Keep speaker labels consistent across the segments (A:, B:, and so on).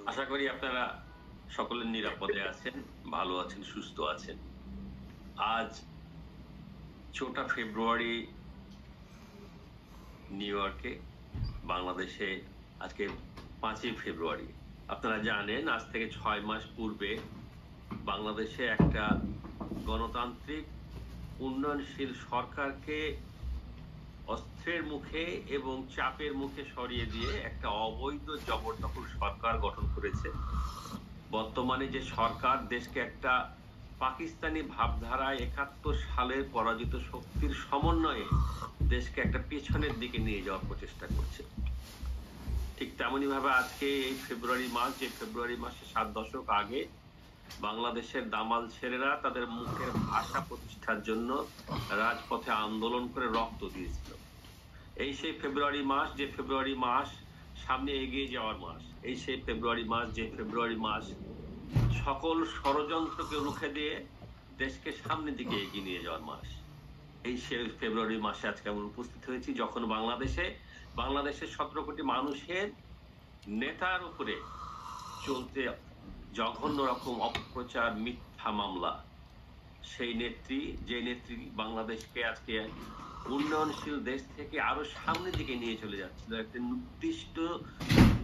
A: আশা করি আপনারা সকলে নিরাপদে আছেন, ভালো আছেন, সুস্থ আছেন। আজ ৪টা ফেব্রুয়ারি নিউ ইয়র্কে, বাংলাদেশে আজকে ৫ই ফেব্রুয়ারি। আপনারা জানেন আজ থেকে ৬ মাস পূর্বে বাংলাদেশে একটা গণতান্ত্রিক উন্নয়নশীল সরকারকে অস্ত্রের মুখে এবং চাপের মুখে সরিয়ে দিয়ে একটা অবৈধ জবরদখল সরকার গঠন করেছে। বর্তমানে যে সরকার দেশকে একটা পাকিস্তানি ভাবধারায় ৭১ সালের পরাজিত শক্তির সমন্বয়ে দেশকে একটা পেছনের দিকে নিয়ে যাওয়ার প্রচেষ্টা করছে। ঠিক তেমনি ভাবে আজকে এই ফেব্রুয়ারি মাস, যে ফেব্রুয়ারি মাসে ৭ দশক আগে বাংলাদেশের দামাল ছেলেরা তাদের মুখের ভাষা প্রতিষ্ঠার জন্য রাজপথে আন্দোলন করে রক্ত দিয়েছিল। এই সেই ফেব্রুয়ারি মাস, যে ফেব্রুয়ারি মাস সামনে এগিয়ে যাওয়ার মাস। এই সেই ফেব্রুয়ারি মাস, যে ফেব্রুয়ারি মাস সকল ষড়যন্ত্রকে রুখে দিয়ে দেশকে সামনের দিকে এগিয়ে নিয়ে যাওয়ার মাস। এই সেই ফেব্রুয়ারি মাসে আজকে আমরা উপস্থিত হয়েছি, যখন বাংলাদেশের ১৭ কোটি মানুষের নেতার উপরে চলতে জঘন্য রকম অপপ্রচার, মিথ্যা মামলা। সেই নেত্রী, যে নেত্রী বাংলাদেশকে আজকে উন্নয়নশীল দেশ থেকে আরো সামনের দিকে নিয়ে চলে যাচ্ছিল, একটা নির্দিষ্ট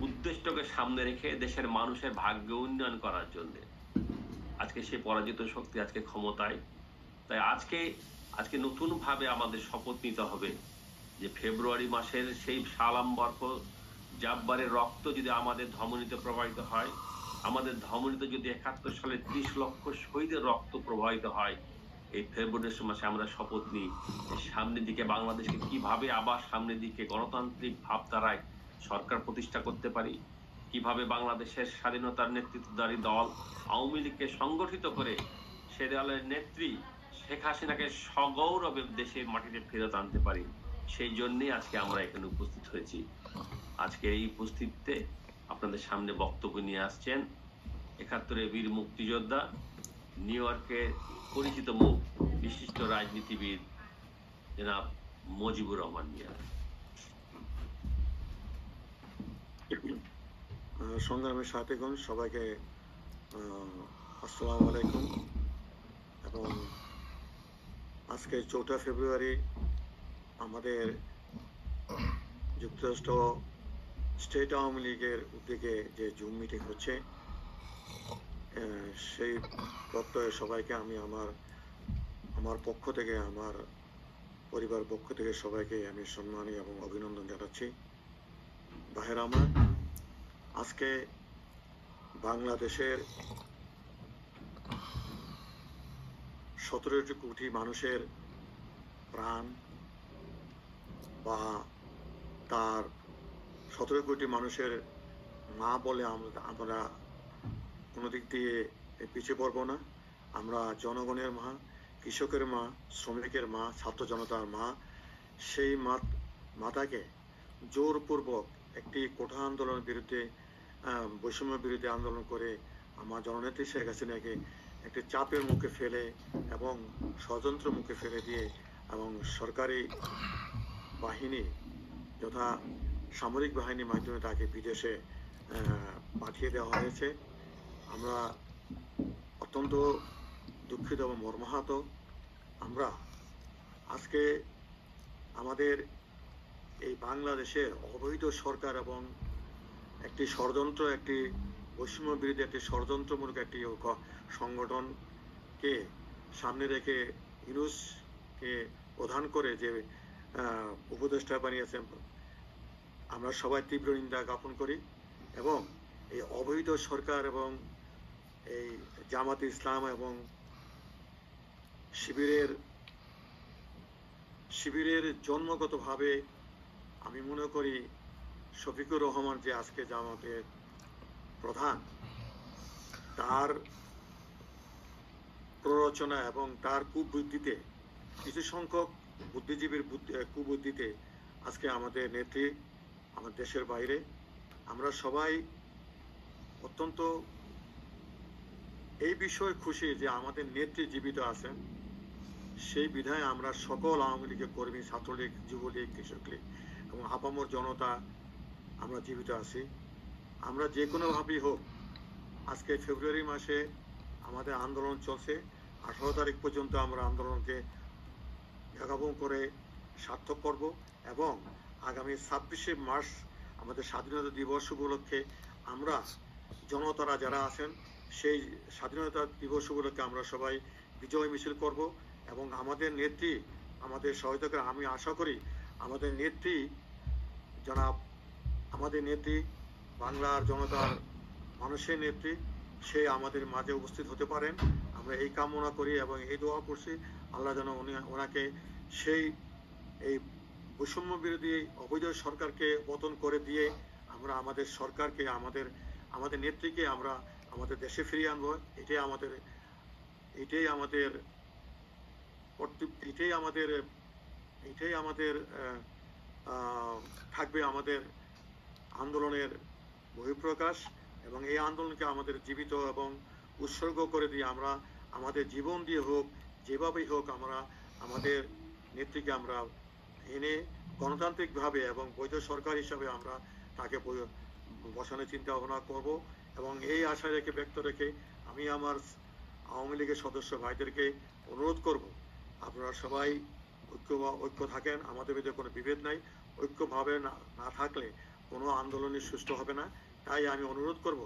A: উদ্দেশ্যকে সামনে রেখে দেশের মানুষের ভাগ্য উন্নয়ন করার জন্য, আজকে সে পরাজিত শক্তি আজকে ক্ষমতায়। তাই আজকে নতুন ভাবে আমাদের শপথ নিতে হবে যে ফেব্রুয়ারি মাসের সেই সালাম বরফ জাব্বারের রক্ত যদি আমাদের ধমনীতে প্রবাহিত হয়, আমাদের ধমনীতে যদি ৭১ সালে ৩০ লক্ষ শহীদের রক্ত প্রবাহিত হয়, এই ফেব্রুয়ারি মাসে আমরা শপথ নিই সামনের দিকে বাংলাদেশকে কিভাবে আবার সামনের দিকে গণতান্ত্রিক ভাবধারায় সরকার প্রতিষ্ঠা করতে পারি, কিভাবে বাংলাদেশের স্বাধীনতার নেতৃত্বদারী দল আওয়ামী লীগকে সংগঠিত করে সে দলের নেত্রী শেখ হাসিনাকে সগৌরবে দেশের মাটিতে ফেরত আনতে পারি। সেই জন্যই আজকে আমরা এখানে উপস্থিত হয়েছি। আজকে এই উপস্থিতিতে আপনাদের সামনে বক্তব্য নিয়ে আসছেন ৭১-এর বীর মুক্তিযোদ্ধা, নিউ ইয়র্কের পরিচিত মুখ, বিশিষ্ট রাজনীতিবিদ জনাব মুজিবুর রহমান মিয়া।
B: সংগ্রামের সাথীগণ, সবাইকে আসসালামু আলাইকুম। এবং আজকে ৪টা ফেব্রুয়ারি আমাদের যুক্তরাষ্ট্র স্টেট আওয়ামী লীগের উদ্যোগে যে জুম মিটিং হচ্ছে, সেই প্রত্যয়ে সবাইকে আমি আমার পক্ষ থেকে, আমার পরিবার পক্ষ থেকে সবাইকে আমি সম্মানী এবং অভিনন্দন জানাচ্ছি। ভাইয়েরা আমার, আজকে বাংলাদেশের ১৭ কোটি মানুষের প্রাণ, বা তার ১৭ কোটি মানুষের মা বলে আমরা কোনো দিক দিয়ে পিছিয়ে পড়বো না। আমরা জনগণের মা, কৃষকের মা, শ্রমিকের মা, ছাত্র জনতার মা। সেই মাতাকে জোরপূর্বক একটি কোঠা আন্দোলনের বিরুদ্ধে, বৈষম্য বিরোধী আন্দোলন করে আমার জননেত্রী শেখ হাসিনাকে একটি চাপের মুখে ফেলে এবং ষড়যন্ত্র মুখে ফেলে দিয়ে এবং সরকারি বাহিনী যথা সামরিক বাহিনীর মাধ্যমে তাকে বিদেশে পাঠিয়ে দেওয়া হয়েছে। আমরা অত্যন্ত দুঃখিত এবং মর্মাহত। আমরা আজকে আমাদের এই বাংলাদেশের অবৈধ সরকার এবং একটি ষড়যন্ত্র, একটি বৈষম্য বিরোধী একটি ষড়যন্ত্রমূলক একটি সংগঠনকে সামনে রেখে ইউনূসকে প্রধান করে যে উপদেষ্টা বানিয়েছেন, আমরা সবাই তীব্র নিন্দা জ্ঞাপন করি। এবং এই অবৈধ সরকার এবং এই জামাত ইসলাম এবং শিবিরের জন্মগতভাবে আমি মনে করি শফিকুর রহমান যে আজকে জামাতের প্রধান, তার প্ররোচনা এবং তার কুবুদ্ধিতে, কিছু সংখ্যক বুদ্ধিজীবীর কুবুদ্ধিতে আজকে আমাদের নেত্রী আমাদের দেশের বাইরে। আমরা সবাই অত্যন্ত এই বিষয়ে খুশি যে আমাদের নেত্রী জীবিত আছেন। সেই বিধায় আমরা সকল আওয়ামী লীগের কর্মী, ছাত্রলীগ, যুবলীগ, কৃষক লীগ এবং আপামর জনতা আমরা জীবিত আছি। আমরা যে কোনোভাবেই হোক আজকে ফেব্রুয়ারি মাসে আমাদের আন্দোলন চলছে। 18 তারিখ পর্যন্ত আমরা আন্দোলনকে জাগাবন করে সার্থক করব এবং আগামী 26শে মার্চ আমাদের স্বাধীনতা দিবস উপলক্ষে আমরা জনতারা যারা আছেন সেই স্বাধীনতা দিবস উপলক্ষে আমরা সবাই বিজয় মিছিল করব এবং আমাদের নেত্রী আমাদের সহায়তা করে আমি আশা করি আমাদের নেত্রী জনাব আমাদের নেত্রী বাংলার জনতার মানুষের নেত্রী সে আমাদের মাঝে উপস্থিত হতে পারেন আমরা এই কামনা করি এবং এই দোয়া করছি আল্লাহ যেন ওনাকে সেই এই বৈষম্য বিরোধী অবৈধ সরকারকে পতন করে দিয়ে আমরা আমাদের সরকারকে আমাদের নেত্রীকে আমরা আমাদের দেশে ফিরিয়ে আনবো এটাই আমাদের থাকবে আমাদের আন্দোলনের বহিঃপ্রকাশ এবং এই আন্দোলনকে আমাদের জীবিত এবং উৎসর্গ করে দিয়ে আমরা আমাদের জীবন দিয়ে হোক যেভাবেই হোক আমরা আমাদের নেত্রীকে আমরা এনে গণতান্ত্রিকভাবে এবং বৈধ সরকার হিসাবে আমরা তাকে বসানোর চিন্তা ভাবনা করব এবং এই আশা ব্যক্ত রেখে আমি আমার আওয়ামী লীগের সদস্য ভাইদেরকে অনুরোধ করব আপনারা সবাই ঐক্য থাকেন আমাদের মধ্যে কোনো বিভেদ নাই ঐক্যভাবে না থাকলে কোনো আন্দোলনই সুষ্ঠু হবে না তাই আমি অনুরোধ করব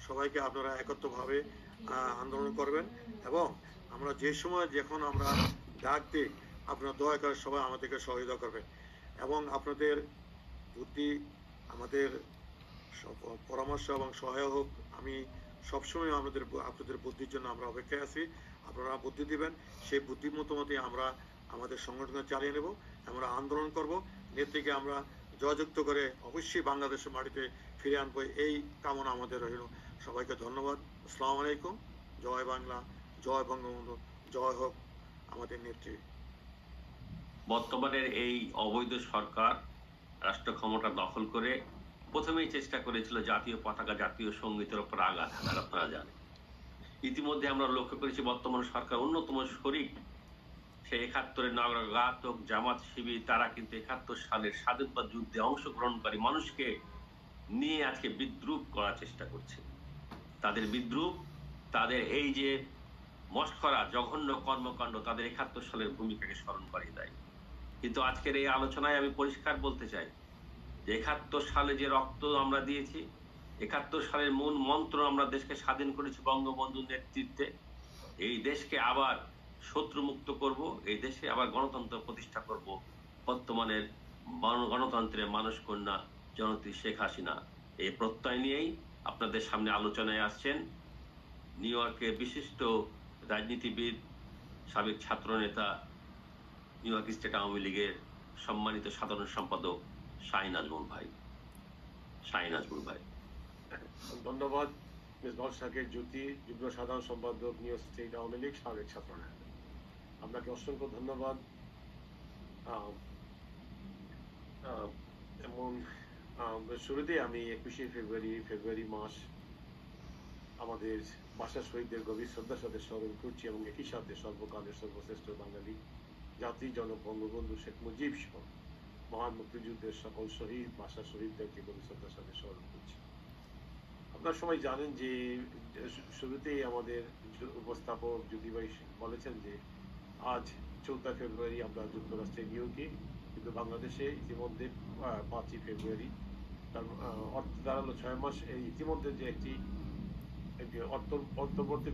B: সবাইকে আপনারা একত্রভাবে আন্দোলন করবেন এবং আমরা যে সময় যখন আমরা ডাক দিই আপনারা দয়া করে সবাই আমাদেরকে সহযোগিতা করবেন এবং আপনাদের বুদ্ধি আমাদের পরামর্শ এবং সহায়ক আমি সবসময় আপনাদের বুদ্ধির জন্য আমরা অপেক্ষায় আছি আপনারা বুদ্ধি দিবেন সেই বুদ্ধির মতোই আমরা আমাদের সংগঠন চালিয়ে নেব আমরা আন্দোলন করব নেত্রীকে আমরা জয়যুক্ত করে অবশ্যই বাংলাদেশের মাটিতে ফিরে আনবো এই কামনা আমাদের রইল সবাইকে ধন্যবাদ আসসালামু আলাইকুম জয় বাংলা জয় বঙ্গবন্ধু জয় হোক আমাদের নেত্রী
A: বর্তমানের এই অবৈধ সরকার রাষ্ট্র ক্ষমতা দখল করে প্রথমেই চেষ্টা করেছিল জাতীয় পতাকা জাতীয় সঙ্গীতের উপর আঘাত হানার আপনারা জানেন ইতিমধ্যে আমরা লক্ষ্য করেছি বর্তমান সরকার অন্যতম শরিক সে 71-এর নগরঘাতক জামাত শিবির তারা কিন্তু 71 সালের স্বাধীনতা যুদ্ধে অংশগ্রহণকারী মানুষকে নিয়ে আজকে বিদ্রুপ করার চেষ্টা করছে তাদের বিদ্রুপ তাদের এই যে মস্করা জঘন্য কর্মকাণ্ড তাদের 71 সালের ভূমিকাকে স্মরণ করিয়ে দেয় কিন্তু আজকের এই আলোচনায় আমি পরিষ্কার বলতে চাই যে 71 সালে যে রক্ত আমরা দিয়েছি 71 সালের মূল মন্ত্র আমরা দেশকে স্বাধীন করেছি বঙ্গবন্ধুর নেতৃত্বে এই দেশকে আবার শত্রুমুক্ত করব এই দেশে আবার গণতন্ত্র প্রতিষ্ঠা করব বর্তমানের গণতন্ত্রের মানুষ কন্যা জননেত্রী শেখ হাসিনা এই প্রত্যয় নিয়েই আপনাদের সামনে আলোচনায় আসছেন নিউ ইয়র্কের বিশিষ্ট রাজনীতিবিদ সাবেক ছাত্রনেতা নিউ ইয়র্ক স্টেট আওয়ামী লীগের সম্মানিত সাধারণ সম্পাদক শাহীন আজমল ভাই
C: ধন্যবাদ মেজবাহুল শাকের জ্যোতি যুগ্ম সাধারণ সম্পাদক new York state Awami League সাবেক ছাত্রনেতা আপনাকে অসংখ্য ধন্যবাদ এমন শুরুতেই আমি 21শে ফেব্রুয়ারি মাস আমাদের ভাষা শহীদদের গভীর শ্রদ্ধার সাথে স্মরণ করছি এবং একই সাথে সর্বকালের সর্বশ্রেষ্ঠ বাঙালি জাতি জনক বঙ্গবন্ধু শেখ মুজিব সহ মহান মুক্তিযুদ্ধের সকল শহীদ ভাষা শহীদদেরকে গভীর শ্রদ্ধার সাথে স্মরণ করছি আপনারা সবাই জানেন যে শুরুতেই আমাদের উপস্থাপক জ্যোতি ভাই বলেছেন যে আজ 14 ফেব্রুয়ারি আমরা যুক্তরাষ্ট্রের নিউ ইয়র্কে কিন্তু বাংলাদেশে ইতিমধ্যে 5ই ফেব্রুয়ারি তার অর্থ দাঁড়ালো 6 মাস এই ইতিমধ্যে যে একটি অন্তর্বর্তী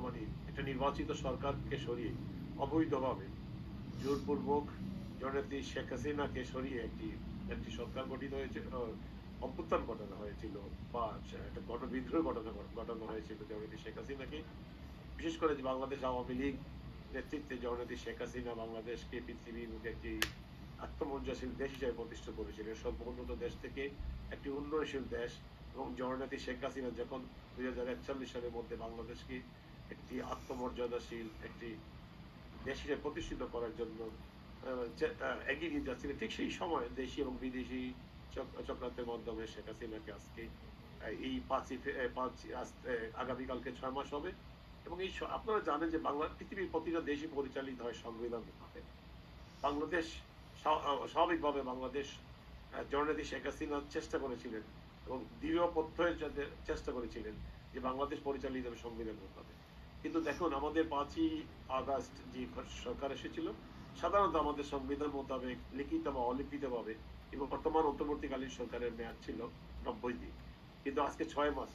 C: মানে একটা নির্বাচিত সরকারকে সরিয়ে অবৈধভাবে জোরপূর্বক জননেত্রী শেখ হাসিনাকে সরিয়ে একটি সরকার গঠিত হয়েছে অভ্যুত্থান ঘটানো হয়েছিল বা একটা গণবিদ্রোহ ঘটানো হয়েছিল জননেত্রী শেখ হাসিনাকে বিশেষ করে যে বাংলাদেশ আওয়ামী লীগ নেতৃত্বে জননেত্রী শেখ হাসিনা বাংলাদেশকে পৃথিবীর মধ্যে একটি আত্মমর্যাশীল দেশ হিসেবে প্রতিষ্ঠা করেছিল সর্বোন্নত দেশ থেকে একটি উন্নয়নশীল দেশ এবং জননেত্রী শেখ হাসিনা যখন 2041 সালের মধ্যে বাংলাদেশকে একটি আত্মমর্যাদাশীল একটি দেশ হিসেবে প্রতিষ্ঠিত করার জন্য এগিয়ে নিয়ে যাচ্ছিল ঠিক সেই সময় দেশি এবং বিদেশি চক্রান্তের মাধ্যমে শেখ হাসিনাকে আজকে এই 5 আগামীকালকে 6 মাস হবে এবং এই আপনারা জানেন যে পৃথিবীর প্রতিটা দেশই পরিচালিত হয় সংবিধান ভাবে বাংলাদেশ স্বাভাবিকভাবে বাংলাদেশ জননেত্রী শেখ হাসিনা চেষ্টা করেছিলেন এবং দৃঢ় প্রত্যয়ের চেষ্টা করেছিলেন যে বাংলাদেশ পরিচালিত হবে সংবিধান মোতাবেক। কিন্তু দেখুন আমাদের 5ই আগস্ট যে সরকার এসেছিল সাধারণত আমাদের সংবিধান মোতাবেক লিখিত বা অলিখিতভাবে, এবং বর্তমান অন্তর্বর্তীকালীন সরকারের মেয়াদ ছিল 90 দিন, কিন্তু আজকে 6 মাস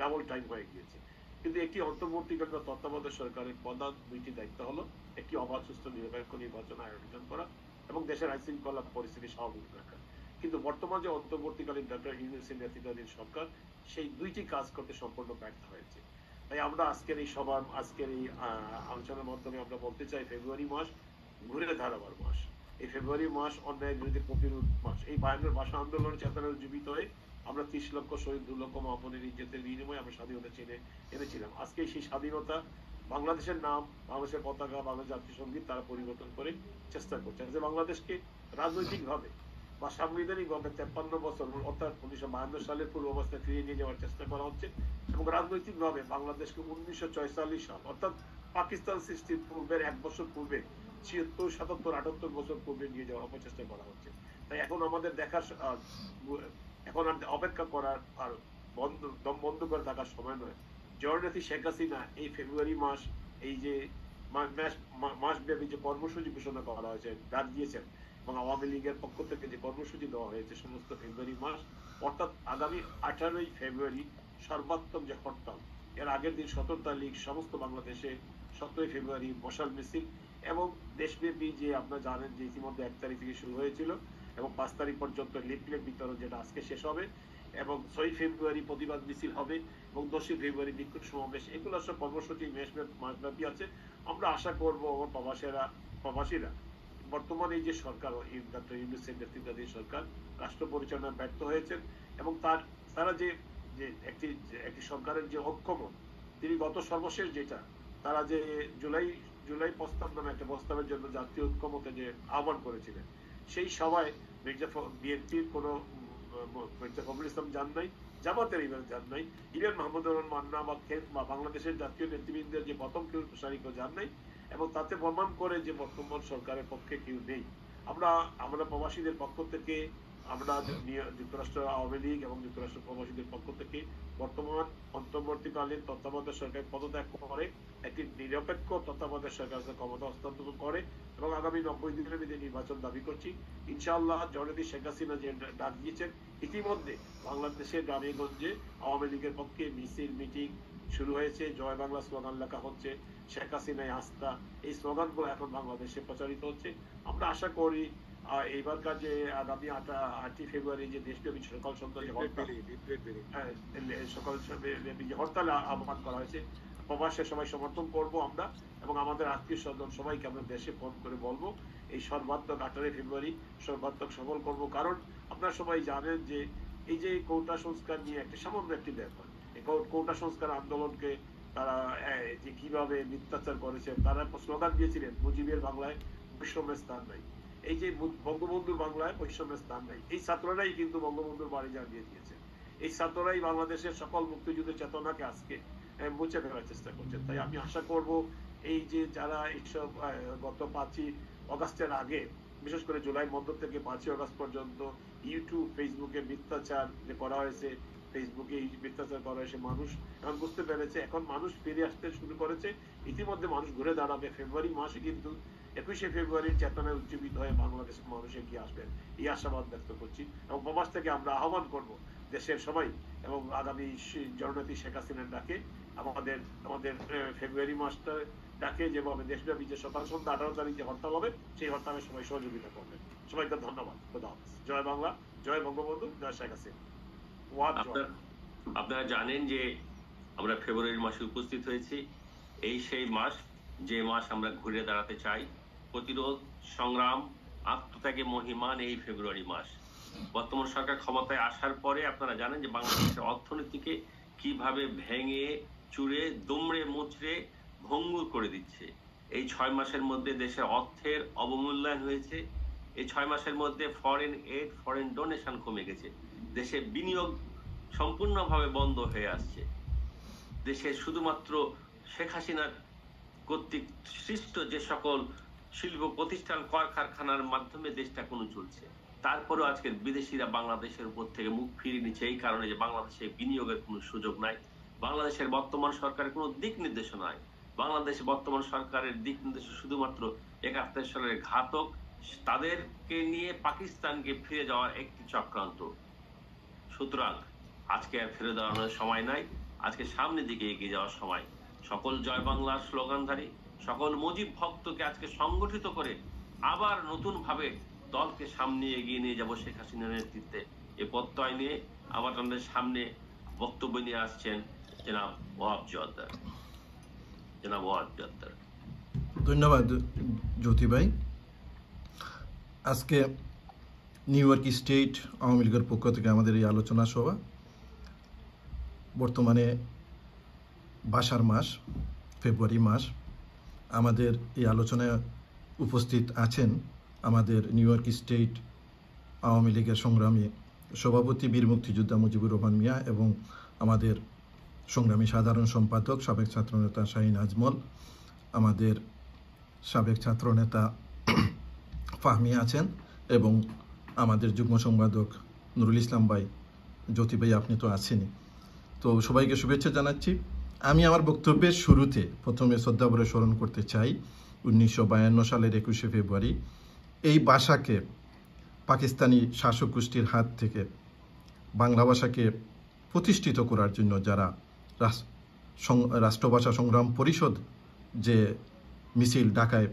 C: ডাবল টাইম হয়ে গিয়েছে। কিন্তু একটি অন্তর্বর্তীকালীন বা তত্ত্বাবধায়ক সরকারের প্রধান দুইটি দায়িত্ব হলো একটি অবাধ সুষ্ঠু নিরপেক্ষ নির্বাচন আয়োজন করা এবং দেশের আইন শৃঙ্খলা পরিস্থিতি স্বাভাবিক রাখা। কিন্তু বর্তমান যে অন্তর্বর্তীকালীন ডক্টর ইউনূসের নেতৃত্বাধীন সরকার সেই দুইটি কাজ করতে সম্পূর্ণ ব্যর্থ হয়েছে। তাই আমরা আজকের এই সভা, আজকের এই আলোচনার মাধ্যমে আমরা বলতে চাই, ফেব্রুয়ারি মাস ঘুরে দাঁড়াবার মাস। এই ফেব্রুয়ারি মাস অন্যায়ের বিরুদ্ধে প্রতিরোধ মাস। এই বায়ান্নর ভাষা আন্দোলনের চেতনায় জীবিত হয়ে আমরা 30 লক্ষ শহীদ, 2 লক্ষ মাপনের ইজ্জতের বিনিময়ে আমরা স্বাধীনতা এনেছিলাম। আজকে সেই স্বাধীনতা বাংলাদেশের নাম, বাংলাদেশের পতাকা, বাংলাদেশ জাতীয় সঙ্গীত তারা পরিবর্তন করে চেষ্টা করছে যে বাংলাদেশকে রাজনৈতিকভাবে বা সাংবিধানিকভাবে 53 বছর অর্থাৎ 1952 সালের পূর্ব অবস্থায় ফিরিয়ে নিয়ে যাওয়ার চেষ্টা করা হচ্ছে এবং রাজনৈতিকভাবে বাংলাদেশকে 1944 সাল অর্থাৎ পাকিস্তান সৃষ্টির পূর্বের 1 বছর পূর্বে 76, 77, 78 বছর পূর্বে নিয়ে যাওয়ার অপচেষ্টা করা হচ্ছে। তাই এখন আমাদের দেখার, এখন আর অপেক্ষা করার আর দম বন্ধ করে থাকার সময় নয়। জননেত্রী শেখ হাসিনা এই ফেব্রুয়ারি মাস, এই যে মাসব্যাপী যে কর্মসূচি ঘোষণা করা হয়েছে, ডাক দিয়েছেন এবং আওয়ামী লীগের পক্ষ থেকে যে কর্মসূচি দেওয়া হয়েছে সমস্ত ফেব্রুয়ারি মাস, অর্থাৎ আগামী 18ই ফেব্রুয়ারি সর্বাত্মক যে হরতাল, এর আগের দিন 17 তারিখ সমস্ত বাংলাদেশে, 17ই ফেব্রুয়ারি মশাল মিছিল এবং দেশব্যাপী যে আপনারা জানেন যে ইতিমধ্যে 1 তারিখ থেকে শুরু হয়েছিল এবং 5 তারিখ পর্যন্ত লিফলেট বিতরণ যেটা আজকে শেষ হবে, এবং 6 ফেব্রুয়ারি প্রতিবাদ মিছিল হবে এবং 10 ফেব্রুয়ারি বিক্ষোভ সমাবেশ, এগুলো সব কর্মসূচি মাসব্যাপী আছে। আমরা আশা করবো প্রবাসীরা বর্তমান এই যে সরকার, ডক্টর ইউনূসের নেতৃত্বাধীন সরকার রাষ্ট্র পরিচালনায় ব্যর্থ হয়েছেন এবং তারা যে একটি সরকারের যে ঐক্যমত, তিনি গত সর্বশেষ যেটা তারা যে জুলাই প্রস্তাব নামে একটা প্রস্তাবের জন্য জাতীয় ঐক্যমতে যে আহ্বান করেছিলেন, সেই সভায় বিএনপির কোনো মির্জা ফখরুল ইসলাম যান নাই, জামাতের ইভেন যান নাই, ইভেন মাহমুদুর রহমান মান্না বা বাংলাদেশের জাতীয় নেতৃবৃন্দের যে প্রথম কেউ সারিকেও যান নাই, এবং তাতে প্রমাণ করে যে বর্তমান সরকারের পক্ষে কেউ নেই। আমরা প্রবাসীদের পক্ষ থেকে, আমরা যুক্তরাষ্ট্র আওয়ামী লীগ এবং যুক্তরাষ্ট্র প্রবাসীদের পক্ষ থেকে বর্তমান অন্তর্বর্তীকালীন তত্ত্বাবধায়ক সরকার পদত্যাগ করে একটি নিরপেক্ষ তত্ত্বাবধায়ক সরকার ক্ষমতা হস্তান্তর করে এবং আগামী 90 দিনের মধ্যে নির্বাচন দাবি করছি। ইনশাআল্লাহ জননেত্রী শেখ হাসিনা যে ডাক দিয়েছেন, ইতিমধ্যে বাংলাদেশের গ্রামে গঞ্জে আওয়ামী লীগের পক্ষে মিছিল, মিটিং শুরু হয়েছে, জয় বাংলা স্লোগান লেখা হচ্ছে, শেখ হাসিনায় আস্থা, এই স্লোগানগুলো এখন বাংলাদেশে প্রচারিত হচ্ছে। আমরা আশা করি এইবারকার যে আগামী 8ই ফেব্রুয়ারি যে দেশব্যাপী সকাল সন্ধ্যা হরতাল আহ্বান করা হয়েছে, প্রবাসে সবাই সমর্থন করব আমরা এবং আমাদের আত্মীয় স্বজন সবাইকে আমরা দেশে ফোন করে বলবো এই সর্বাত্মক 18 ফেব্রুয়ারি সর্বাত্মক সফল করব। কারণ আপনারা সবাই জানেন যে এই যে কোটা সংস্কার নিয়ে একটা সামান্য একটি ব্যাপার, এই কোটা সংস্কার আন্দোলনকে তারা যে কিভাবে মিথ্যাচার করেছে, তারা স্লোগান দিয়েছিলেন মুজিবের বাংলায় বৈষম্যের স্থান নাই, এই যে বঙ্গবন্ধুর বাংলায় বৈষম্যের স্থান নাই, এই ছাত্ররাই কিন্তু বঙ্গবন্ধুর বাড়ি জ্বালিয়ে দিয়েছে। এই ছাত্ররাই বাংলাদেশের সকল মুক্তিযুদ্ধের চেতনাকে আজকে মুছে ফেলার চেষ্টা করছেন। তাই আমি আশা করব এই যে যারা এইসব গত 5ই আগস্টের আগে, বিশেষ করে জুলাই মধ্য থেকে 5ই আগস্ট পর্যন্ত ইউটিউব, ফেসবুকে মিথ্যাচার যে করা হয়েছে, ফেসবুকে এই মিথ্যাচার করা হয়েছে, মানুষ এখন বুঝতে পেরেছে, এখন মানুষ ফিরে আসতে শুরু করেছে। ইতিমধ্যে মানুষ ঘুরে দাঁড়াবে। ফেব্রুয়ারি মাসে কিন্তু 21শে ফেব্রুয়ারির চেতনায় উজ্জীবিত হয়ে বাংলাদেশের মানুষ এগিয়ে আসবেন, এই আশাবাদ ব্যক্ত করছি। এবং প্রবাস থেকে আমরা আহ্বান করব দেশের সবাই এবং আগামী জননেত্রী শেখ হাসিনার ডাকে আমাদের ফেব্রুয়ারি মাসটা ডাকে যেভাবে দেশব্যাপী যে সকাল সন্ধ্যা 18 তারিখ যে হরতাল হবে, সেই হরতালে সবাই সহযোগিতা করবেন। সবাইকে ধন্যবাদ। খোদা হাফেজ। জয় বাংলা, জয় বঙ্গবন্ধু, জয় শেখ হাসিনা।
A: আপনারা জানেন যে আমরা ফেব্রুয়ারি মাসে উপস্থিত হয়েছি। এই সেই মাস, যে মাস আমরা ঘুরে দাঁড়াতে চাই। প্রতিরোধ, সংগ্রাম, আত্মত্যাগে মহিমান এই ফেব্রুয়ারি মাস। বর্তমান সরকার ক্ষমতায় আসার পরে আপনারা জানেন যে বাংলাদেশের অর্থনীতিকে কিভাবে ভেঙে চুরে, দুমড়ে মুচড়ে ভঙ্গুর করে দিচ্ছে। এই 6 মাসের মধ্যে দেশের অর্থের অবমূল্যায়ন হয়েছে। এই 6 মাসের মধ্যে ফরেন এড, ফরেন ডোনেশন কমে গেছে। দেশে বিনিয়োগ সম্পূর্ণভাবে বন্ধ হয়ে আসছে। দেশে শুধুমাত্র শেখ হাসিনার কর্তৃক সৃষ্ট যে সকল শিল্প প্রতিষ্ঠান, কলকারখানার মাধ্যমে দেশটা কোনো চলছে। তারপরেও আজকে বিদেশিরা বাংলাদেশের উপর থেকে মুখ ফিরিয়ে নিচ্ছে এই কারণে যে বাংলাদেশে বিনিয়োগের কোনো সুযোগ নাই, বাংলাদেশের বর্তমান সরকারের কোনো দিক নির্দেশনা নাই। বাংলাদেশের বর্তমান সরকারের দিক নির্দেশনা শুধুমাত্র 71 সালের ঘাতক তাদেরকে নিয়ে পাকিস্তানকে ফিরে যাওয়ার একটি চক্রান্ত। সুতরাং আজকে আর ফিরে দাঁড়ানোর সময় নাই, আজকে সামনের দিকে এগিয়ে যাওয়ার সময়। সকল জয় বাংলার স্লোগানধারী সকল মুজিব ভক্তকে আজকে সংগঠিত করে আবার নতুন ভাবে দলকে সামনে এগিয়ে নিয়ে যাব শেখ হাসিনার নেতৃত্বে। এ প্রত্যয় নিয়ে আমাদের সামনে বক্তব্য নিয়ে আসছেন জনাব ওয়াহাব জোয়াদ্দার।
D: ধন্যবাদ জ্যোতি ভাই। আজকে নিউ ইয়র্ক স্টেট আওয়ামী লীগের পক্ষ থেকে আমাদের এই আলোচনা সভা। বর্তমানে বাসার মাস, ফেব্রুয়ারি মাস। আমাদের এই আলোচনায় উপস্থিত আছেন আমাদের নিউ ইয়র্ক স্টেট আওয়ামী লীগের সংগ্রামী সভাপতি বীর মুক্তিযোদ্ধা মুজিবুর রহমান মিয়া এবং আমাদের সংগ্রামী সাধারণ সম্পাদক সাবেক ছাত্রনেতা শাহিন আজমল, আমাদের সাবেক ছাত্রনেতা ফাহমি আছেন এবং আমাদের যুগ্ম সম্পাদক নুরুল ইসলাম ভাই। জ্যোতি ভাই আপনি তো আছেনই, তো সবাইকে শুভেচ্ছা জানাচ্ছি। আমি আমার বক্তব্যের শুরুতে প্রথমে শ্রদ্ধাভরে স্মরণ করতে চাই 1952 সালের 21শে ফেব্রুয়ারি এই ভাষাকে পাকিস্তানি শাসক গোষ্ঠীর হাত থেকে বাংলা ভাষাকে প্রতিষ্ঠিত করার জন্য যারা রাষ্ট্রভাষা সংগ্রাম পরিষদ যে মিছিল ঢাকায়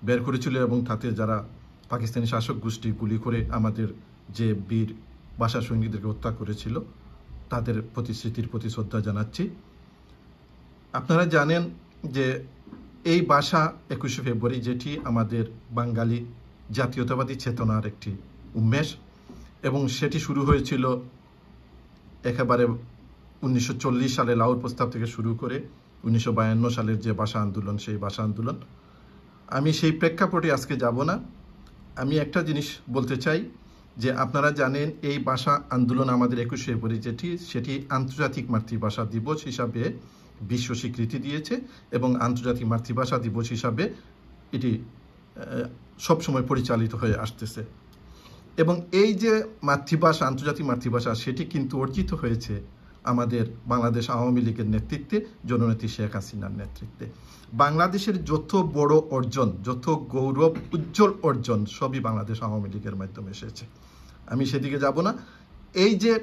D: বের করেছিল এবং তাতে যারা পাকিস্তানি শাসক গোষ্ঠী গুলি করে আমাদের যে বীর ভাষা সৈনিকদেরকে হত্যা করেছিল তাদের প্রতিশ্রুতির প্রতি শ্রদ্ধা জানাচ্ছি। আপনারা জানেন যে এই ভাষা 21শে ফেব্রুয়ারি যেটি আমাদের বাঙালি জাতীয়তাবাদী চেতনার একটি উন্মেষ এবং সেটি শুরু হয়েছিল একেবারে 1940 সালে লাহোর প্রস্তাব থেকে শুরু করে 1952 সালের যে ভাষা আন্দোলন, সেই ভাষা আন্দোলন। আমি সেই প্রেক্ষাপটে আজকে যাব না। আমি একটা জিনিস বলতে চাই যে আপনারা জানেন এই ভাষা আন্দোলন আমাদের 21শে ফেব্রুয়ারি সেটি আন্তর্জাতিক মাতৃভাষা দিবস হিসাবে বিশ্ব স্বীকৃতি দিয়েছে এবং আন্তর্জাতিক মাতৃভাষা দিবস হিসাবে এটি সবসময় পরিচালিত হয়ে আসতেছে। এবং এই যে মাতৃভাষা, আন্তর্জাতিক মাতৃভাষা, সেটি কিন্তু অর্জিত হয়েছে আমাদের বাংলাদেশ আওয়ামী লীগের নেতৃত্বে, জননেত্রী শেখ হাসিনার নেতৃত্বে। বাংলাদেশের যত বড় অর্জন, যত গৌরব উজ্জ্বল অর্জন সবই বাংলাদেশ আওয়ামী লীগের মাধ্যমে এসেছে। আমি সেদিকে যাব না। এই যে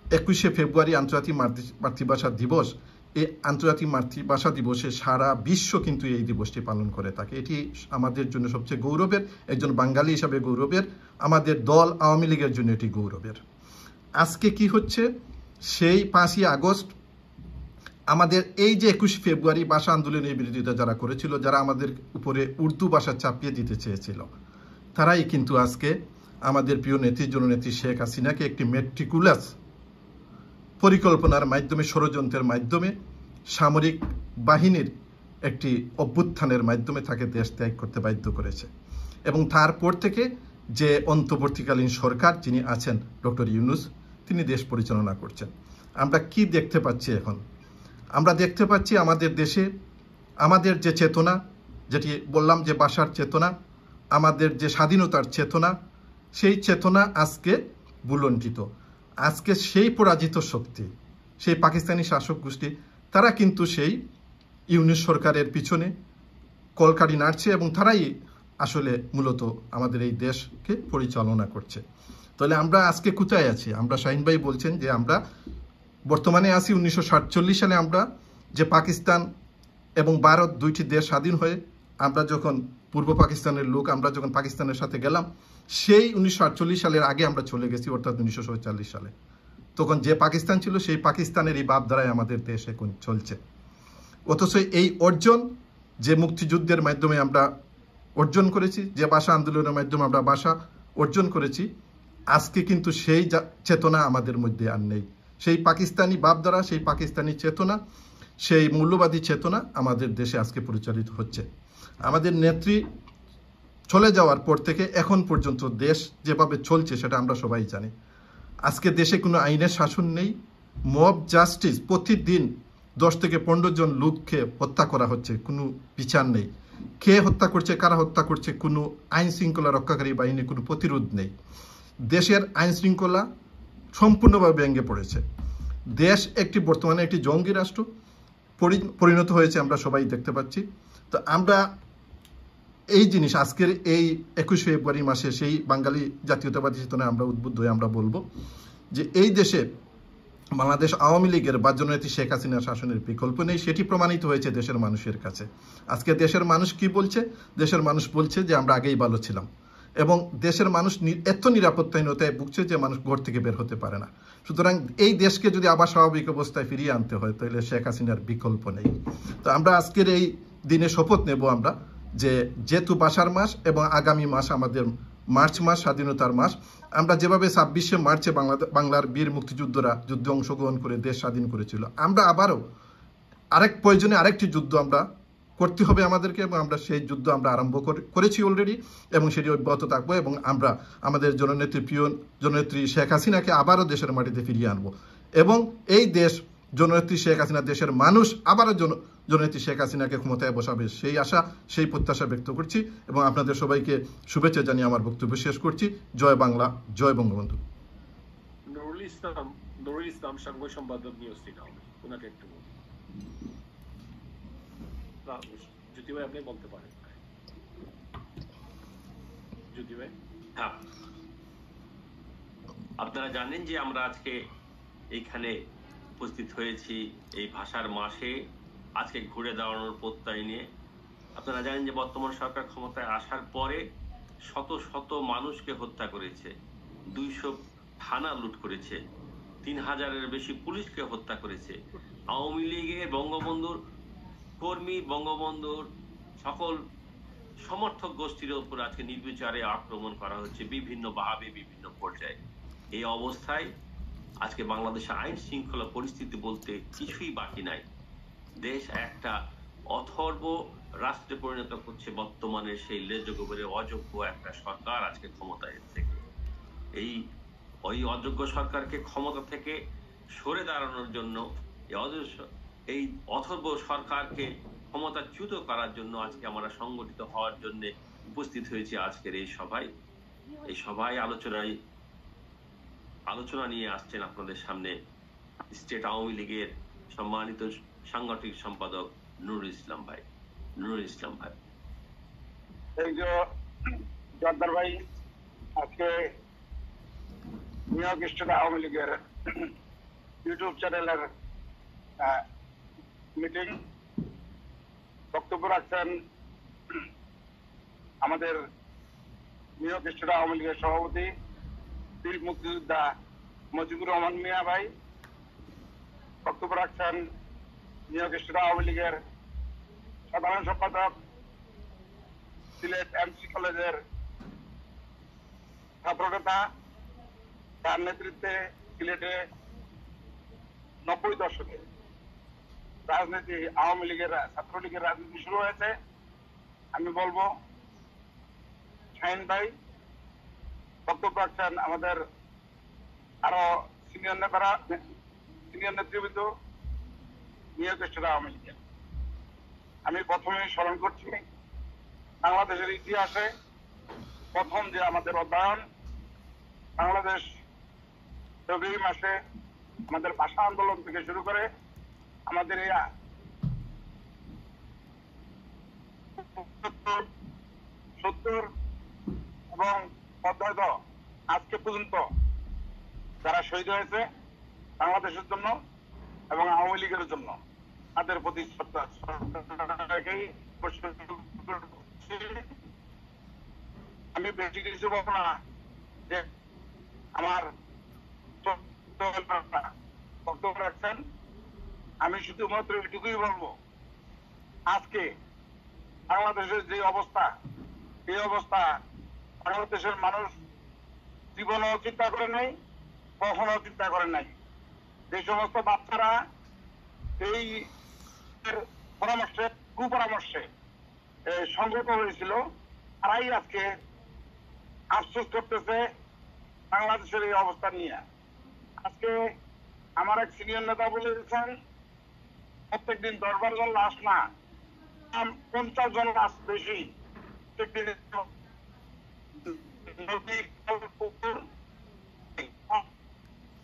D: 21শে ফেব্রুয়ারি আন্তর্জাতিক মাতৃভাষা দিবস, এই আন্তর্জাতিক মাতৃভাষা দিবসে সারা বিশ্ব কিন্তু এই দিবসটি পালন করে থাকে। এটি আমাদের জন্য সবচেয়ে গৌরবের, একজন বাঙালি হিসাবে গৌরবের, আমাদের দল আওয়ামী লীগের জন্য এটি গৌরবের। আজকে কি হচ্ছে, সেই 5ই আগস্ট আমাদের এই যে 21 ফেব্রুয়ারি ভাষা আন্দোলনের বিরোধিতা যারা করেছিল, যারা আমাদের উপরে উর্দু ভাষা চাপিয়ে দিতে চেয়েছিল, তারাই কিন্তু আজকে আমাদের প্রিয় নেত্রী জননেত্রী শেখ হাসিনাকে একটি মেট্রিকুলাস পরিকল্পনার মাধ্যমে, ষড়যন্ত্রের মাধ্যমে, সামরিক বাহিনীর একটি অভ্যুত্থানের মাধ্যমে তাকে দেশ ত্যাগ করতে বাধ্য করেছে। এবং তারপর থেকে যে অন্তর্বর্তীকালীন সরকার যিনি আছেন ডক্টর ইউনূস, তিনি দেশ পরিচালনা করছেন। আমরা কি দেখতে পাচ্ছি এখন? আমরা দেখতে পাচ্ছি আমাদের দেশে আমাদের যে চেতনা, যেটি বললাম যে ভাষার চেতনা, আমাদের যে স্বাধীনতার চেতনা, সেই চেতনা আজকে ভুলণ্ঠিত। আজকে সেই পরাজিত শক্তি, সেই পাকিস্তানি শাসক গোষ্ঠী, তারা কিন্তু সেই ইউনূস সরকারের পিছনে কলকাঠি নাড়ছে এবং তারাই আসলে মূলত আমাদের এই দেশকে পরিচালনা করছে। তাহলে আমরা আজকে কোথায় আছি? আমরা, শাহিন ভাই বলছেন যে আমরা বর্তমানে আছি 1947 সালে, আমরা যে পাকিস্তান এবং ভারত দুইটি দেশ স্বাধীন হয়ে আমরা যখন পূর্ব পাকিস্তানের লোক, আমরা যখন পাকিস্তানের সাথে গেলাম, সেই 1948 সালের আগে আমরা চলে গেছি, অর্থাৎ 1947 সালে। তখন যে পাকিস্তান ছিল, সেই পাকিস্তানের এই ভাবধারায় আমাদের দেশ এখন চলছে। অথচ এই অর্জন যে মুক্তিযুদ্ধের মাধ্যমে আমরা অর্জন করেছি, যে ভাষা আন্দোলনের মাধ্যমে আমরা ভাষা অর্জন করেছি, আজকে কিন্তু সেই চেতনা আমাদের মধ্যে আর নেই। সেই পাকিস্তানি ভাবধারা, সেই পাকিস্তানি চেতনা, সেই মূল্যবাদী চেতনা আমাদের দেশে আজকে পরিচালিত হচ্ছে। আমাদের নেত্রী চলে যাওয়ার পর থেকে এখন পর্যন্ত দেশ যেভাবে চলছে সেটা আমরা সবাই জানি। আজকে দেশে কোনো আইনের শাসন নেই, মব জাস্টিস, প্রতিদিন 10 থেকে 15 জন লোককে হত্যা করা হচ্ছে, কোনো বিচার নেই। কে হত্যা করছে, কারা হত্যা করছে, কোনো আইন শৃঙ্খলা রক্ষাকারী বাহিনীর কোনো প্রতিরোধ নেই। দেশের আইন শৃঙ্খলা সম্পূর্ণভাবে ভেঙে পড়েছে। দেশ বর্তমানে একটি জঙ্গি রাষ্ট্র পরিণত হয়েছে, আমরা সবাই দেখতে পাচ্ছি। তো আমরা এই জিনিস আজকের এই 21 ফেব্রুয়ারি মাসে সেই বাঙালি জাতীয়তাবাদী চেতনায় আমরা উদ্বুদ্ধ হয়ে আমরা বলবো যে এই দেশে বাংলাদেশ আওয়ামী লীগের বা জননেত্রী শেখ হাসিনার শাসনের বিকল্প নেই। সেটি প্রমাণিত হয়েছে দেশের মানুষের কাছে। আজকে দেশের মানুষ কি বলছে? দেশের মানুষ বলছে যে আমরা আগেই ভালো ছিলাম, এবং দেশের মানুষ এত নিরাপত্তাহীনতায় ভুগছে যে মানুষ ঘর থেকে বের হতে পারে না। সুতরাং এই দেশকে যদি আবার স্বাভাবিক অবস্থায় ফিরিয়ে আনতে হয় তাহলে শেখ হাসিনার বিকল্প নেই। তো আমরা আজকের এই দিনে শপথ নেব আমরা যে যেহেতু বাসার মাস এবং আগামী মাস আমাদের মার্চ মাস, স্বাধীনতার মাস, আমরা যেভাবে 26শে মার্চে বাংলার বীর মুক্তিযুদ্ধরা যুদ্ধে অংশগ্রহণ করে দেশ স্বাধীন করেছিল, আমরা আবারও প্রয়োজনে আরেকটি যুদ্ধ আমরা করতে হবে আমাদেরকে, এবং আমরা সেই যুদ্ধ আমরা আরম্ভ করেছি অলরেডি, এবং সেটি অব্যাহত থাকবো। এবং আমরা আমাদের জননেত্রী শেখ হাসিনাকে আবারও দেশের মাটিতে ফিরিয়ে আনবো, এবং এই দেশ জননেত্রী শেখ হাসিনা, দেশের মানুষ আবারও জননেত্রী শেখ হাসিনাকে ক্ষমতায় বসাবে সেই আশা, সেই প্রত্যাশা ব্যক্ত করছি, এবং আপনাদের সবাইকে শুভেচ্ছা জানিয়ে আমার বক্তব্য শেষ করছি। জয় বাংলা, জয় বঙ্গবন্ধু।
C: নুরুল ইসলাম সাংবাদিক সম্পাদক নিউজ সিনাও, ওনাকে একটু জ্যোতি ভাই আপনি বলতে পারেন। জ্যোতি ভাই,
A: হ্যাঁ, আপনারা জানেন যে আমরা আজকে এইখানে উপস্থিত হয়েছি এই ভাষার মাসে, আজকে ঘুরে দাঁড়ানোর প্রত্যয় নিয়ে। আপনারা জানেন যে বর্তমান সরকার ক্ষমতায় আসার পরে শত শত মানুষকে হত্যা করেছে, 200 থানা লুট করেছে, 3000-এর বেশি পুলিশকে হত্যা করেছে। আওয়ামী লীগের, বঙ্গবন্ধুর কর্মী, বঙ্গবন্ধুর সকল সমর্থক গোষ্ঠীর উপর আজকে নির্বিচারে আক্রমণ করা হচ্ছে বিভিন্নভাবে, বিভিন্ন পর্যায়ে। এই অবস্থায় আজকে বাংলাদেশে আইন শৃঙ্খলা পরিস্থিতি বলতে কিছুই বাকি নাই। দেশ একটা অথর্ব রাষ্ট্রে পরিণত করছে বর্তমানে সেই লেজগোবরে অযোগ্য একটা সরকার আজকে ক্ষমতায় থেকে। ওই অযোগ্য সরকারকে ক্ষমতা থেকে সরে দাঁড়ানোর জন্য, এই অথর্ব সরকারকে ক্ষমতাচ্যুত করার জন্য আজকে আমরা সংগঠিত হওয়ার জন্য উপস্থিত হয়েছি আজকের এই সভায়। এই সভায় আলোচনা নিয়ে আসছেন আপনাদের সামনে স্টেট আওয়ামী লীগের সম্মানিত সাংগঠনিক সম্পাদক নুরুল ইসলাম ভাই।
E: এই যে জর্দার ভাই, আজকে নিউ ইয়র্ক স্টেট আওয়ামী লীগের ইউটিউব চ্যানেলের মিটিং বক্তব্য রাখছেন আমাদের নিউ ইয়র্ক স্টেট আওয়ামী লীগের সভাপতি বীর মুক্তিযোদ্ধা মজিবুর রহমান মিয়া ভাই। বক্তব্য রাখছেন নিউ ইয়র্ক স্টেট আওয়ামী লীগের সাধারণ সম্পাদক, সিলেট এমসি কলেজের ছাত্রনেতা, তার নেতৃত্বে সিলেটে 90 দশকে রাজনীতি, আওয়ামী লীগের, ছাত্রলীগের রাজনীতি শুরু হয়েছে। আমি বলবো শাহিন ভাই। বক্তব্য রাখছেন আমাদের আরো সিনিয়র নেতৃবৃন্দ নিউ ইয়র্ক স্টেট আওয়ামী লীগের। আমি প্রথমে স্মরণ করছি বাংলাদেশের ইতিহাসে প্রথম যে আমাদের অধ্যয়ন, বাংলাদেশ ফেব্রুয়ারি মাসে আমাদের ভাষা আন্দোলন থেকে শুরু করে আমাদের এই 70 এবং পর্যন্ত আজকে পর্যন্ত যারা শহীদ হয়েছে বাংলাদেশের জন্য এবং আওয়ামী লীগের জন্য, তাদের প্রতি শ্রদ্ধা। আমি বেশি কিছু বলবো না, যে আমার বক্তব্য রাখছেন। আমি শুধুমাত্র এটুকুই বলবো, আজকে বাংলাদেশের যে অবস্থা, এই অবস্থা বাংলাদেশের মানুষ জীবনও চিন্তা করে নাই, কখনো চিন্তা করে নাই। যে সমস্ত বাচ্চারা এই কুপরামর্শে সংগত হয়েছিল, তারাই আজকে আফসোস করতেছে বাংলাদেশের এই অবস্থা নিয়ে। আজকে আমার এক সিনিয়র নেতা বলে দিয়েছেন, প্রত্যেকদিন 10-12 জন লাশ না, 50 জন বেশি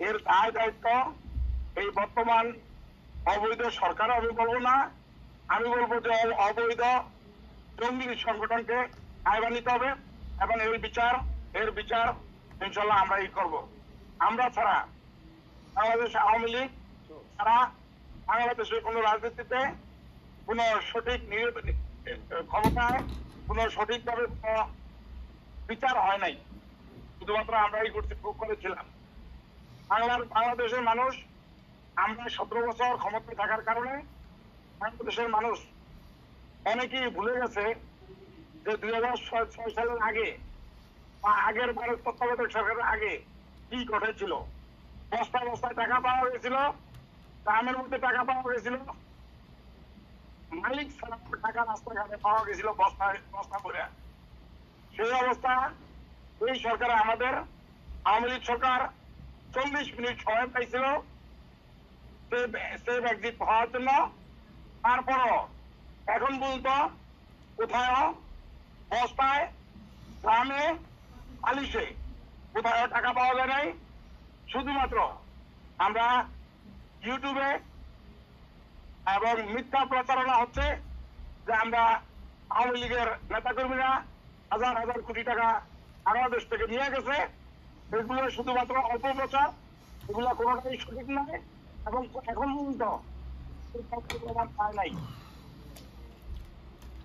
E: এর দায় দায়িত্ব এই বর্তমান অবৈধ সরকার আমি বলবো না, আমি বলবো যে অবৈধ জঙ্গি সংগঠনকে আইন নিতে হবে এবং এর বিচার ইনশাল্লাহ আমরাই করব। আমরা ছাড়া বাংলাদেশ আওয়ামী লীগ ছাড়া বাংলাদেশের কোন রাজনীতিতে কোন সঠিক ক্ষমতায় কোন সঠিকভাবে বিচার হয় নাই, শুধুমাত্র আমরাই করেছিলাম। বাংলাদেশের মানুষ, আমরা 17 বছর ক্ষমতায় থাকার কারণে বাংলাদেশের মানুষ অনেকেই ভুলে গেছে যে 2006 সালের আগে বা আগের ভারত তত্ত্বাবধায়ক সরকারের আগে কি ঘটেছিল। বস্তায় বস্তায় টাকা পাওয়া গেছিল, গ্রামের মধ্যে টাকা পাওয়া গেছিল, মালিক ছাড়া টাকা রাস্তাঘাটে পাওয়া গেছিল বস্তা করে। সেই অবস্থা এই সরকার, আমাদের আওয়ামী লীগ সরকার 40 মিনিট সময় পাইছিল সেভ এক্সিট হওয়ার জন্য। তারপরও এখন পর্যন্ত কোথাও বস্তায়, গ্রামে, আলিশে কোথাও টাকা পাওয়া যায় নাই। শুধুমাত্র আমরা ইউটিউবে এবং মিথ্যা প্রচারণা হচ্ছে যে আমরা আওয়ামী লীগের নেতাকর্মীরা হাজার হাজার কোটি টাকা বাংলাদেশ থেকে নিয়ে গেছে। এগুলো শুধুমাত্র অপপ্রচার, এগুলো কোনোটাই সঠিক নয় এবং এখন পর্যন্ত প্রমাণ পায় নাই।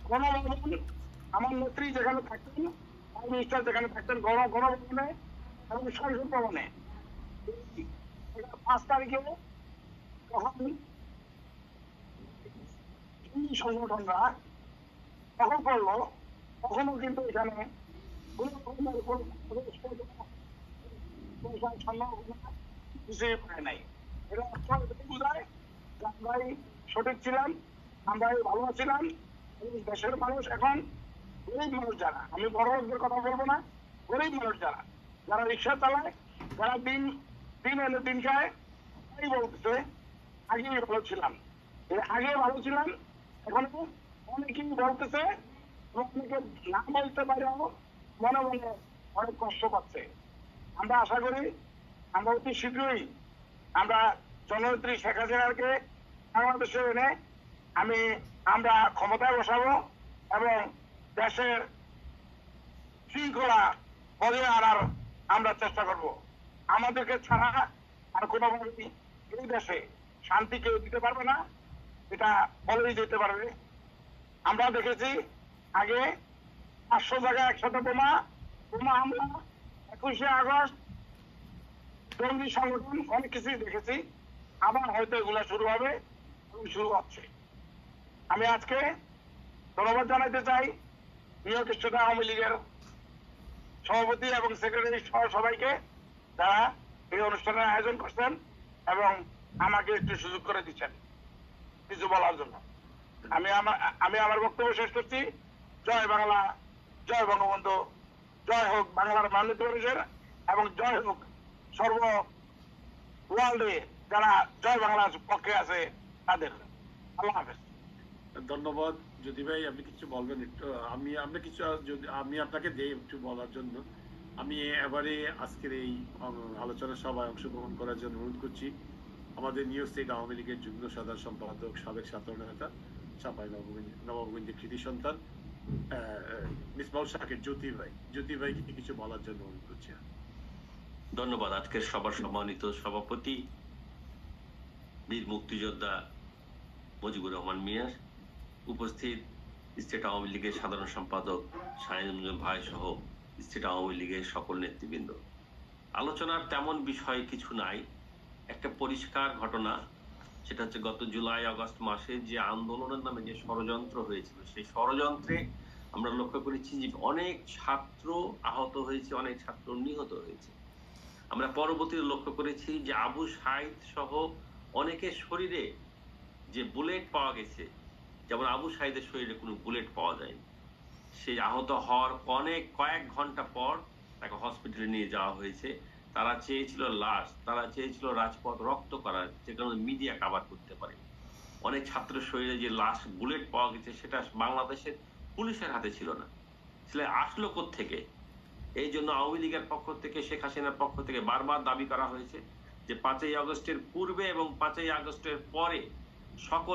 E: গণভবন, আমার নেত্রী যেখানে থাকতেন, প্রাইম মিনিস্টার যেখানে থাকতেন গণভবনে এবং সংসদ ভবনে 5 তারিখে তখন সংগঠনরা তখন করলো, তখনও কিন্তু এখানে কোন রকমের কিছুই পায় নাই। এটা বোঝায় যে আমরাই সঠিক ছিলাম, আমরাই ভালো ছিলাম। দেশের মানুষ এখন গরিব মানুষ যারা, আমি বড় লোকদের কথা বলবো না, গরিব মানুষ যারা রিক্সা চালায়, যারা দিন এনে দিন খায়, তাই বলতেছে আগে ভালো ছিলাম, আগে ভালো ছিলাম। এখন অনেকেই বলতেছে, অনেকে না বলতে পারেও মনে মনে অনেক কষ্ট পাচ্ছে। আমরা আশা করি আমরা অতি শীঘ্রই আমরা জননেত্রী শেখ হাসিনাকে বাংলাদেশে এনে আমরা ক্ষমতায় বসাবো এবং দেশের শৃঙ্খলা বজায় আনার আমরা চেষ্টা করব। আমাদেরকে ছাড়া আর কোনোভাবেই এই দেশে শান্তি কেউ দিতে পারবে না, এটা বলেই যেতে পারবে। আমরা দেখেছি আগে 500 জায়গায় একসাথে বোমা হামলা, 21শে আগস্ট জঙ্গি সংগঠন, অনেক কিছুই দেখেছি। আবার হয়তো এগুলা শুরু হবে এবং শুরু হচ্ছে। আমি আজকে ধন্যবাদ জানাইতে চাই নিউ কৃষ্ণা আওয়ামী লীগের সভাপতি এবং সেক্রেটারি সহ সবাইকে, যারা এই অনুষ্ঠানের আয়োজন করছেন এবং আমাকে একটু সুযোগ করে দিচ্ছেন কিছু বলার জন্য। আমি আমার বক্তব্য শেষ করছি। জয় বাংলা, জয় বঙ্গবন্ধু, জয় হোক বাংলার মাননীয় মানুষের এবং জয় হোক সর্ব ওয়ার্ল্ডে যারা জয় বাংলার পক্ষে আছে তাদের। আল্লাহ হাফেজ।
C: ধন্যবাদ জ্যোতি ভাই, আপনি কিছু বলবেন একটু? আমি আপনাকে দেই একটু বলার জন্য। আমি এবারে আজকের এই আলোচনা সভায় অংশগ্রহণ করার জন্য অনুরোধ করছি আমাদের নিউ স্টেট আওয়ামী লীগের যুগ্ম সাধারণ সম্পাদক, সাবেক ছাত্র নেতা, চাঁপাই নবাবগঞ্জের কৃতি সন্তান মিসবাউল শাকের জ্যোতি ভাইকে কিছু বলার জন্য অনুরোধ করছি।
A: ধন্যবাদ। আজকের সবার সম্মানিত সভাপতি বীর মুক্তিযোদ্ধা মুজিবুর রহমান মিয়া, উপস্থিত স্টেট আওয়ামী লীগের সাধারণ সম্পাদক শাহিনুল ভাই সহ স্টেট আওয়ামী লীগের সকল নেতৃবৃন্দ। আলোচনার তেমন বিষয় কিছু নাই, একটা পরিষ্কার ঘটনা, সেটা হচ্ছে গত জুলাই আগস্ট মাসে যে আন্দোলনের নামে যে ষড়যন্ত্র হয়েছিল, সেই ষড়যন্ত্রে আমরা লক্ষ্য করেছি যে অনেক ছাত্র আহত হয়েছে, অনেক ছাত্র নিহত হয়েছে। আমরা পরবর্তীতে লক্ষ্য করেছি যে আবু সাইদ সহ অনেকের শরীরে যে বুলেট পাওয়া গেছে, যেমন আবু সাইদের শরীরে কোনো বুলেট পাওয়া যায়নি। সেই আহত হওয়ার কয়েক ঘন্টা পর তাকে হসপিটালে নিয়ে যাওয়া হয়েছে। তারা চেয়েছিল লাশ, তারা চেয়েছিল রাজপথ রক্ত করার, যে কারণে মিডিয়া কাভার করতে পারে। অনেক ছাত্র শরীরে যে লাশ বুলেট পাওয়া গেছে সেটা বাংলাদেশের পুলিশের হাতে ছিল না, সেটা আসলো কোত্থেকে? এই জন্য আওয়ামী লীগের পক্ষ থেকে, শেখ হাসিনার পক্ষ থেকে বারবার দাবি করা হয়েছে যে 5ই আগস্টের পূর্বে এবং 5ই আগস্টের পরে সকল